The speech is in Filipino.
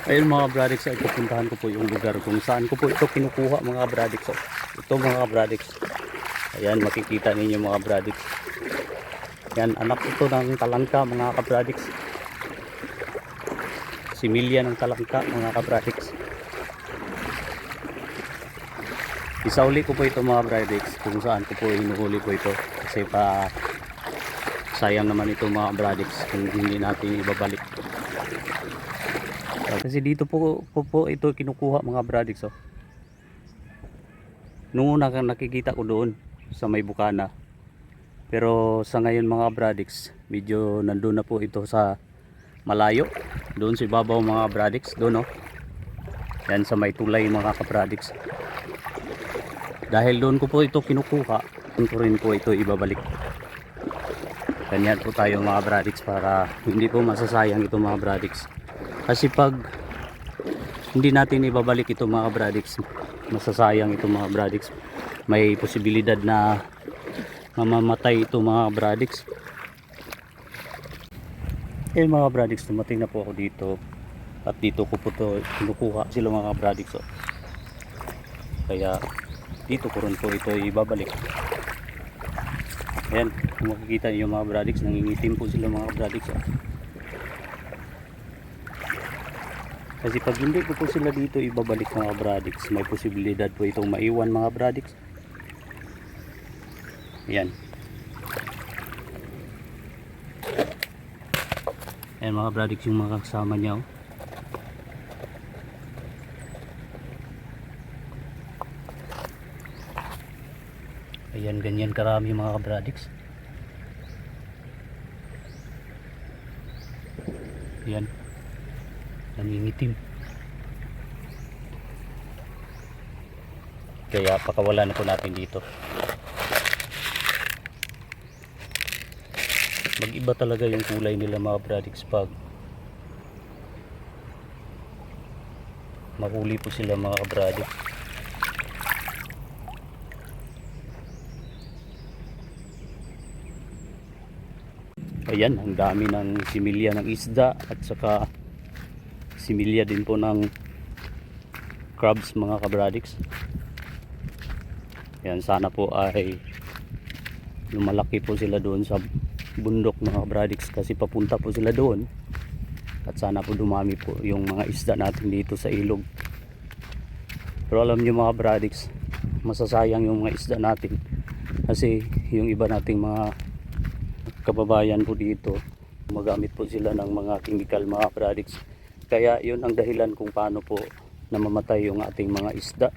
Ayun mga bradiks, ay pupuntahan ko po yung lugar kung saan ko po ito kinukuha mga bradiks. Ito mga bradiks, ayan makikita ninyo mga bradiks. Yan, anak ito ng talangka mga kabradiks. Similya ng talangka mga kabradiks. Isauli ko po ito mga bradiks kung saan ko po hinuhuli po ito. Kasi pa sayang naman ito mga bradiks kung hindi natin ibabalik. Kasi dito po ito kinukuha mga bradiks. Noong una nakikita ko doon sa may bukana. Pero sa ngayon mga bradiks, medyo nandun na po ito sa malayo. Doon sa ibabaw mga bradiks, doon oh. Yan sa may tulay mga kabradiks. Dahil doon ko po ito kinukuha, doon ko rin po ito ibabalik. Ganyan po tayo mga bradiks para hindi po masasayang ito mga bradiks. Kasi pag hindi natin ibabalik ito mga bradiks, masasayang ito mga bradiks. May posibilidad na mamamatay ito mga bradiks. Eh mga bradiks, tumating na po ako dito. At dito ko po ito kinukuha sila mga bradiks. Kaya dito ko rin po ito ibabalik. Ayan, kung makikita niyo mga bradiks, nangingitim po sila mga bradiks. Kasi pag hindi ko po sila dito ibabalik mga bradiks, may posibilidad po itong maiwan mga bradiks. Ayan. Ayan mga bradiks yung mga kasama niya. Ayan, ganyan karami mga bradiks. Ayan. Nangingitim. Kaya pakawala na po natin dito. Mag-iba talaga yung kulay nila mga bradiks pag mahuli po sila mga kabradiks. Ayan, ang dami ng similya ng isda at saka similya din po ng crabs mga kabradiks. Yan, sana po ay lumalaki po sila doon sa bundok mga kabradiks kasi papunta po sila doon. At sana po dumami po yung mga isda natin dito sa ilog. Pero alam nyo mga bradiks, masasayang yung mga isda natin kasi yung iba nating mga kababayan po dito, magamit po sila ng mga chemical mga bradiks. Kaya yun ang dahilan kung paano po namamatay yung ating mga isda.